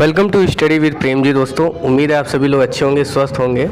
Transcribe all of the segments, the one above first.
Welcome to study with Prem ji. दोस्तों, उम्मीद है आप सभी लोग अच्छे होंगे, स्वस्थ होंगे।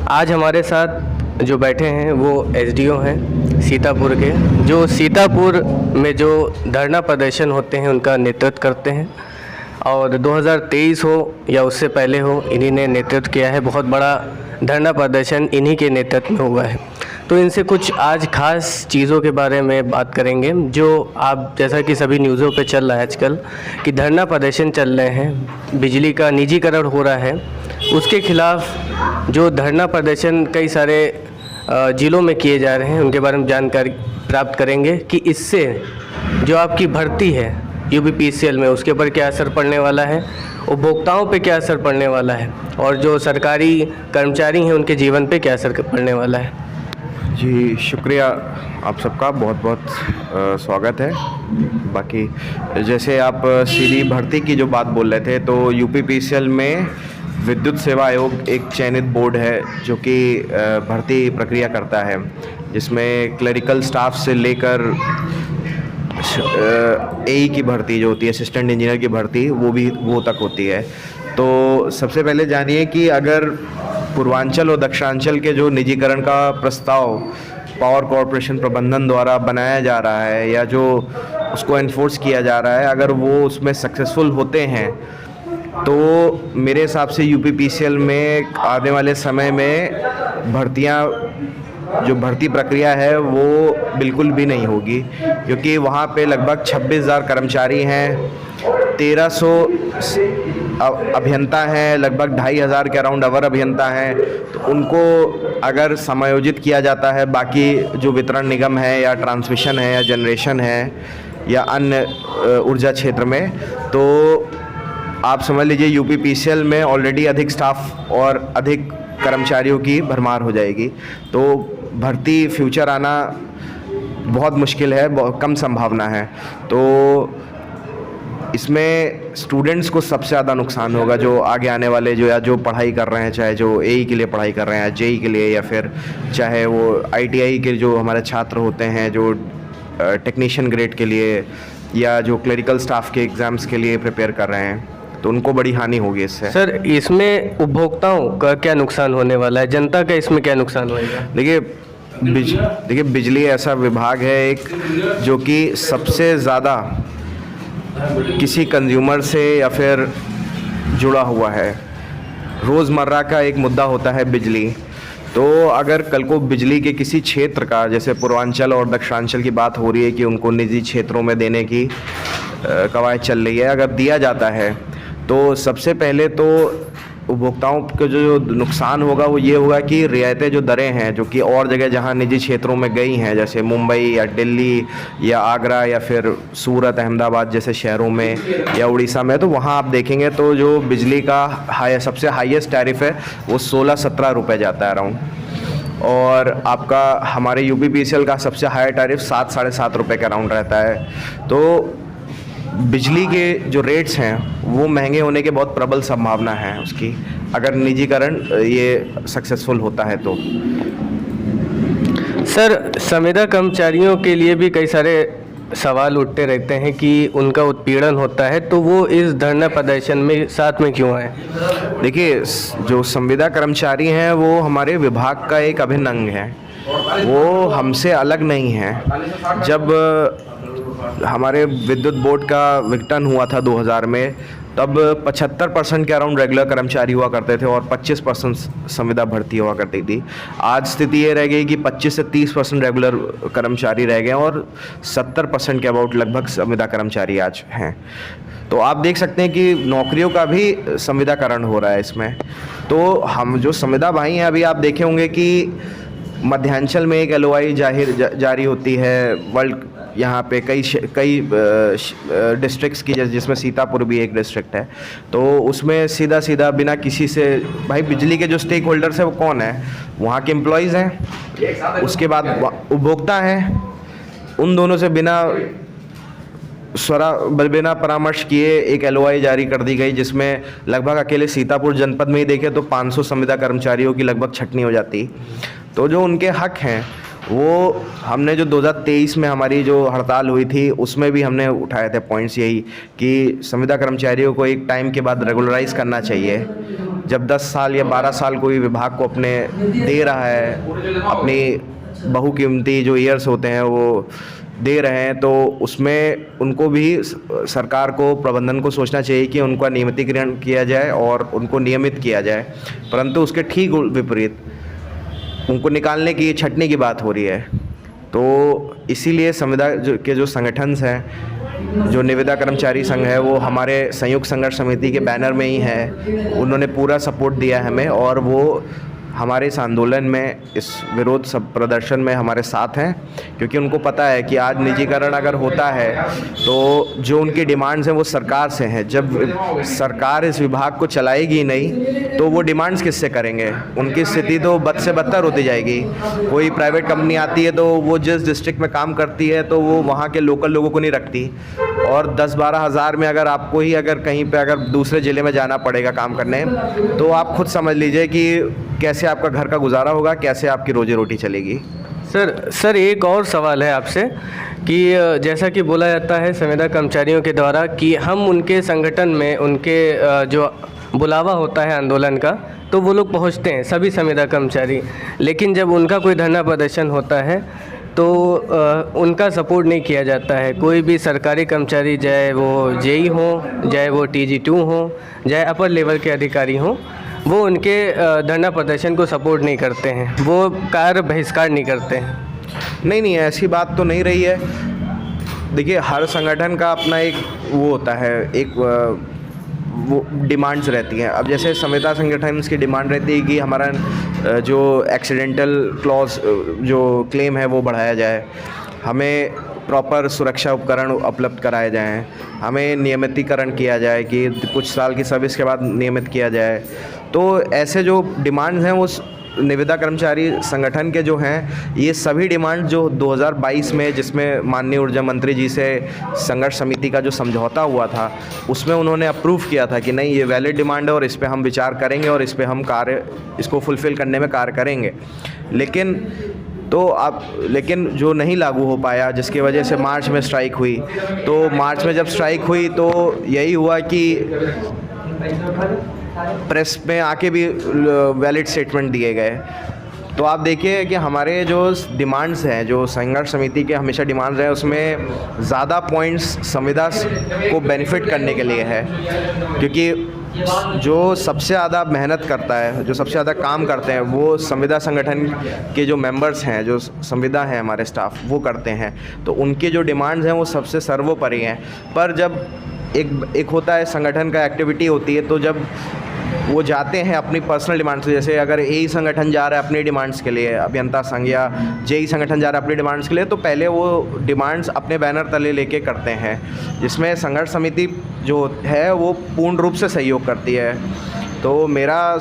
आज हमारे साथ जो बैठे हैं वो एसडीओ हैं सीतापुर के, जो सीतापुर में जो धरना प्रदर्शन होते हैं उनका नेतृत्व करते हैं। और 2023 हो या उससे पहले हो, इन्हीं ने नेतृत्व किया है। बहुत बड़ा धरना प्रदर्शन इन्हीं के नेतृत्व में हुआ है। तो इनसे कुछ आज खास चीज़ों के बारे में बात करेंगे, जो आप जैसा कि सभी न्यूज़ों पे चल रहा है आजकल कि धरना प्रदर्शन चल रहे हैं, बिजली का निजीकरण हो रहा है, उसके खिलाफ जो धरना प्रदर्शन कई सारे ज़िलों में किए जा रहे हैं, उनके बारे में जानकारी प्राप्त करेंगे कि इससे जो आपकी भर्ती है यूपीपीसीएल में, उसके ऊपर क्या असर पड़ने वाला है, उपभोक्ताओं पे क्या असर पड़ने वाला है, और जो सरकारी कर्मचारी हैं उनके जीवन पे क्या असर पड़ने वाला है। जी शुक्रिया, आप सबका बहुत बहुत स्वागत है। बाकी जैसे आप सीधी भर्ती की जो बात बोल रहे थे, तो यूपीपीसीएल में विद्युत सेवा आयोग एक चयनित बोर्ड है जो कि भर्ती प्रक्रिया करता है, जिसमें क्लरिकल स्टाफ से लेकर एई की भर्ती जो होती है, असिस्टेंट इंजीनियर की भर्ती, वो तक होती है। तो सबसे पहले जानिए कि अगर पूर्वांचल और दक्षिणांचल के जो निजीकरण का प्रस्ताव पावर कॉरपोरेशन प्रबंधन द्वारा बनाया जा रहा है या जो उसको एनफोर्स किया जा रहा है, अगर वो उसमें सक्सेसफुल होते हैं तो मेरे हिसाब से यूपीपीसीएल में आने वाले समय में जो भर्ती प्रक्रिया है वो बिल्कुल भी नहीं होगी, क्योंकि वहाँ पे लगभग 26,000 कर्मचारी हैं, 1300 अभियंता हैं, लगभग 2,500 के अराउंड अवर अभियंता हैं। तो उनको अगर समायोजित किया जाता है बाकी जो वितरण निगम है या ट्रांसमिशन है या जनरेशन है या अन्य ऊर्जा क्षेत्र में, तो आप समझ लीजिए यूपीपीसीएल में ऑलरेडी अधिक स्टाफ और अधिक कर्मचारियों की भरमार हो जाएगी। तो भर्ती फ्यूचर आना बहुत मुश्किल है, बहुत कम संभावना है। तो इसमें स्टूडेंट्स को सबसे ज़्यादा नुकसान होगा, जो आगे आने वाले जो पढ़ाई कर रहे हैं, चाहे जो एई के लिए पढ़ाई कर रहे हैं, जेई के लिए, या फिर चाहे वो आईटीआई के जो हमारे छात्र होते हैं जो टेक्नीशियन ग्रेड के लिए या जो क्लरिकल स्टाफ के एग्ज़ाम्स के लिए प्रिपेयर कर रहे हैं, तो उनको बड़ी हानि होगी इससे। सर, इसमें उपभोक्ताओं का क्या नुकसान होने वाला है, जनता का इसमें क्या नुकसान होएगा? देखिए बिजली ऐसा विभाग है एक जो कि सबसे ज़्यादा किसी कंज्यूमर से या फिर जुड़ा हुआ है। रोज़मर्रा का एक मुद्दा होता है बिजली। तो अगर कल को बिजली के किसी क्षेत्र का, जैसे पूर्वांचल और दक्षिणांचल की बात हो रही है कि उनको निजी क्षेत्रों में देने की कवायद चल रही है, अगर दिया जाता है तो सबसे पहले तो उपभोक्ताओं को जो नुकसान होगा वो ये होगा कि रियायतें जो दरें हैं, जो कि और जगह जहाँ निजी क्षेत्रों में गई हैं, जैसे मुंबई या दिल्ली या आगरा या फिर सूरत, अहमदाबाद जैसे शहरों में या उड़ीसा में, तो वहाँ आप देखेंगे तो जो बिजली का सबसे हाईएस्ट टैरिफ है वो 16-17 रुपये जाता है अराउंड। और आपका हमारे यूपीपीसीएल का सबसे हाई टैरिफ 7-7.5 रुपये के अराउंड रहता है। तो बिजली के जो रेट्स हैं वो महंगे होने के बहुत प्रबल संभावना है उसकी, अगर निजीकरण ये सक्सेसफुल होता है तो। सर, संविदा कर्मचारियों के लिए भी कई सारे सवाल उठते रहते हैं कि उनका उत्पीड़न होता है, तो वो इस धरना प्रदर्शन में साथ में क्यों आए? देखिए, जो संविदा कर्मचारी हैं वो हमारे विभाग का एक अभिन्न अंग है, वो हमसे अलग नहीं है। जब हमारे विद्युत बोर्ड का विघटन हुआ था 2000 में, तब 75% के अराउंड रेगुलर कर्मचारी हुआ करते थे और 25% संविदा भर्ती हुआ करती थी। आज स्थिति ये रह गई कि 25 से 30% रेगुलर कर्मचारी रह गए और 70% के अबाउट लगभग संविदा कर्मचारी आज हैं। तो आप देख सकते हैं कि नौकरियों का भी संविदाकरण हो रहा है इसमें। तो हम जो संविदा भाई हैं, अभी आप देखे होंगे कि मध्यांचल में एक LOI जारी होती है, वर्ल्ड यहाँ पे कई डिस्ट्रिक्ट्स की, जिसमें सीतापुर भी एक डिस्ट्रिक्ट है। तो उसमें सीधा बिना किसी से, भाई बिजली के जो स्टेक होल्डर्स है वो कौन है? वहाँ के एम्प्लॉयज़ हैं, उसके बाद उपभोक्ता हैं। उन दोनों से बिना परामर्श किए एक LOI जारी कर दी गई, जिसमें लगभग अकेले सीतापुर जनपद में ही देखें तो 500 संविदा कर्मचारियों की लगभग छटनी हो जाती। तो जो उनके हक हैं वो हमने जो 2023 में हमारी जो हड़ताल हुई थी उसमें भी हमने उठाए थे पॉइंट्स यही कि संविदा कर्मचारियों को एक टाइम के बाद रेगुलराइज करना चाहिए। जब 10 साल या 12 साल कोई विभाग को अपने दे रहा है, अपनी बहुकीमती जो ईयर्स होते हैं वो दे रहे हैं, तो उसमें उनको भी सरकार को, प्रबंधन को सोचना चाहिए कि उनका नियमितीकरण किया जाए और उनको नियमित किया जाए। परंतु उसके ठीक विपरीत उनको निकालने की, छँटने की बात हो रही है। तो इसीलिए संविदा के जो संगठन हैं, जो निविदा कर्मचारी संघ है, वो हमारे संयुक्त संघर्ष समिति के बैनर में ही है। उन्होंने पूरा सपोर्ट दिया है हमें और वो हमारे इस आंदोलन में, इस विरोध सब प्रदर्शन में हमारे साथ हैं, क्योंकि उनको पता है कि आज निजीकरण अगर होता है तो जो उनकी डिमांड्स हैं वो सरकार से हैं। जब सरकार इस विभाग को चलाएगी नहीं तो वो डिमांड्स किससे करेंगे? उनकी स्थिति तो बद से बदतर होती जाएगी। कोई प्राइवेट कंपनी आती है तो वो जिस डिस्ट्रिक्ट में काम करती है तो वो वहाँ के लोकल लोगों को नहीं रखती, और 10-12 हज़ार में अगर आपको ही अगर कहीं पे अगर दूसरे ज़िले में जाना पड़ेगा काम करने, तो आप खुद समझ लीजिए कि कैसे आपका घर का गुजारा होगा, कैसे आपकी रोजी रोटी चलेगी। सर एक और सवाल है आपसे कि जैसा कि बोला जाता है संविदा कर्मचारियों के द्वारा कि हम उनके संगठन में, उनके जो बुलावा होता है आंदोलन का, तो वो लोग पहुंचते हैं सभी संविदा कर्मचारी, लेकिन जब उनका कोई धरना प्रदर्शन होता है तो उनका सपोर्ट नहीं किया जाता है। कोई भी सरकारी कर्मचारी, चाहे वो जेई हो, चाहे वो TG2 हो, चाहे अपर लेवल के अधिकारी हों, वो उनके धरना प्रदर्शन को सपोर्ट नहीं करते हैं, वो कार्य बहिष्कार नहीं करते हैं। नहीं, ऐसी बात तो नहीं रही है। देखिए, हर संगठन का अपना एक वो होता है, एक वो डिमांड्स रहती हैं। अब जैसे संविदा संगठन की डिमांड रहती है कि हमारा जो एक्सीडेंटल क्लॉज जो क्लेम है वो बढ़ाया जाए, हमें प्रॉपर सुरक्षा उपकरण उपलब्ध कराए जाएं, हमें नियमितीकरण किया जाए कि कुछ साल की सर्विस के बाद नियमित किया जाए। तो ऐसे जो डिमांड्स हैं वो निविदा कर्मचारी संगठन के जो हैं, ये सभी डिमांड जो 2022 में, जिसमें माननीय ऊर्जा मंत्री जी से संघर्ष समिति का जो समझौता हुआ था, उसमें उन्होंने अप्रूव किया था कि नहीं, ये वैलिड डिमांड है और इस पे हम विचार करेंगे और इस पे हम इसको फुलफ़िल करने में कार्य करेंगे। लेकिन जो नहीं लागू हो पाया, जिसकी वजह से मार्च में स्ट्राइक हुई, तो मार्च में जब स्ट्राइक हुई तो यही हुआ कि प्रेस में आके भी वैलिड स्टेटमेंट दिए गए। तो आप देखिए कि हमारे जो डिमांड्स हैं, जो संघर्ष समिति के हमेशा डिमांड्स हैं, उसमें ज़्यादा पॉइंट्स संविदा को बेनिफिट करने के लिए है, क्योंकि जो सबसे ज़्यादा मेहनत करता है, जो सबसे ज़्यादा काम करते हैं, वो संविदा संगठन के जो मेंबर्स हैं, जो संविदा हैं हमारे स्टाफ, वो करते हैं। तो उनके जो डिमांड्स हैं वो सबसे सर्वोपरि हैं। पर जब एक होता है संगठन का एक्टिविटी होती है, तो जब वो जाते हैं अपनी पर्सनल डिमांड्स, जैसे अगर एई संगठन जा रहा है अपनी डिमांड्स के लिए, अभियंता संघ या जेई संगठन जा रहा है अपनी डिमांड्स के लिए, तो पहले वो डिमांड्स अपने बैनर तले लेके करते हैं, जिसमें संघर्ष समिति जो है वो पूर्ण रूप से सहयोग करती है। तो मेरा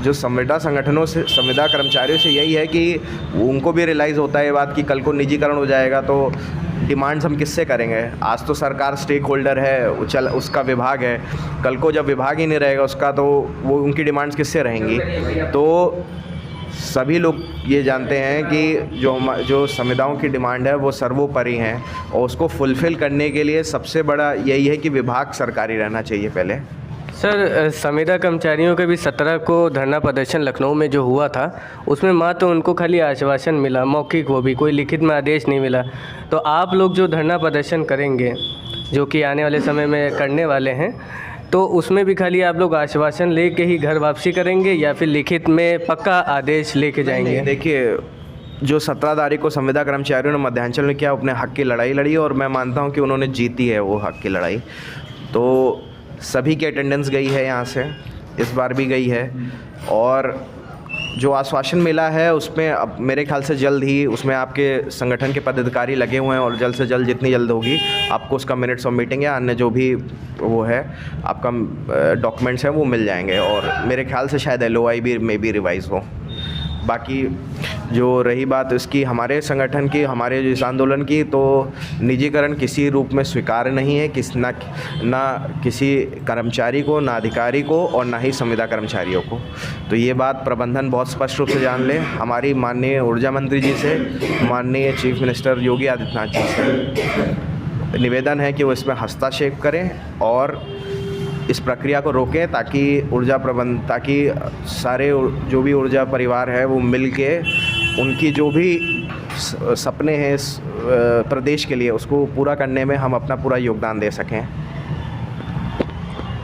जो संविदा संगठनों से, संविदा कर्मचारियों से यही है कि उनको भी रियलाइज़ होता है ये बात कि कल को निजीकरण हो जाएगा तो डिमांड्स हम किससे करेंगे। आज तो सरकार स्टेक होल्डर है, उसका विभाग है, कल को जब विभाग ही नहीं रहेगा उसका, तो वो उनकी डिमांड्स किससे रहेंगी। तो सभी लोग ये जानते हैं कि जो संविदाओं की डिमांड है वो सर्वोपरि हैं, और उसको फुलफ़िल करने के लिए सबसे बड़ा यही है कि विभाग सरकारी रहना चाहिए पहले। सर, संविदा कर्मचारियों के भी 17 को धरना प्रदर्शन लखनऊ में जो हुआ था, उसमें मात्र उनको खाली आश्वासन मिला, मौखिक, वो भी कोई लिखित में आदेश नहीं मिला। तो आप लोग जो धरना प्रदर्शन करेंगे, जो कि आने वाले समय में करने वाले हैं, तो उसमें भी खाली आप लोग आश्वासन लेके ही घर वापसी करेंगे या फिर लिखित में पक्का आदेश लेके जाएंगे? देखिए, जो 17 तारीख को संविदा कर्मचारियों ने मध्यांचल में किया, अपने हक़ की लड़ाई लड़ी, और मैं मानता हूँ कि उन्होंने जीती है वो हक़ की लड़ाई। तो सभी की अटेंडेंस गई है यहाँ से, इस बार भी गई है, और जो आश्वासन मिला है उसमें अब मेरे ख्याल से जल्द ही उसमें आपके संगठन के पदाधिकारी लगे हुए हैं, और जल्द से जल्द, जितनी जल्द होगी, आपको उसका मिनट्स ऑफ मीटिंग या अन्य जो भी वो है आपका डॉक्यूमेंट्स हैं वो मिल जाएंगे, और मेरे ख्याल से शायद LOI भी में भी रिवाइज़ हो। बाकी जो रही बात इसकी हमारे संगठन की, हमारे इस आंदोलन की, तो निजीकरण किसी रूप में स्वीकार्य नहीं है, ना किसी कर्मचारी को, ना अधिकारी को और ना ही संविदा कर्मचारियों को। तो ये बात प्रबंधन बहुत स्पष्ट रूप से जान ले। हमारी माननीय ऊर्जा मंत्री जी से, माननीय चीफ मिनिस्टर योगी आदित्यनाथ जी से निवेदन है कि वो इसमें हस्तक्षेप करें और इस प्रक्रिया को रोकें, ताकि सारे जो भी ऊर्जा परिवार है वो मिल के उनकी जो भी सपने हैं इस प्रदेश के लिए उसको पूरा करने में हम अपना पूरा योगदान दे सकें।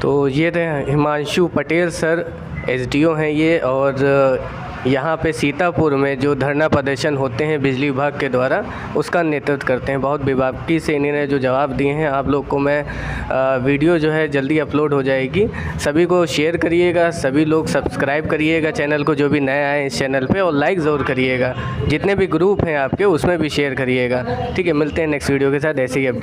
तो ये थे हिमांशु पटेल सर, एसडीओ हैं ये, और यहाँ पे सीतापुर में जो धरना प्रदर्शन होते हैं बिजली विभाग के द्वारा उसका नेतृत्व करते हैं। बहुत बेबाकी से इन्होंने जो जवाब दिए हैं, आप लोग को मैं वीडियो जो है जल्दी अपलोड हो जाएगी। सभी को शेयर करिएगा, सभी लोग सब्सक्राइब करिएगा चैनल को जो भी नए आए इस चैनल पे, और लाइक ज़रूर करिएगा। जितने भी ग्रुप हैं आपके उसमें भी शेयर करिएगा। ठीक है, मिलते हैं नेक्स्ट वीडियो के साथ ऐसे ही अपडेट।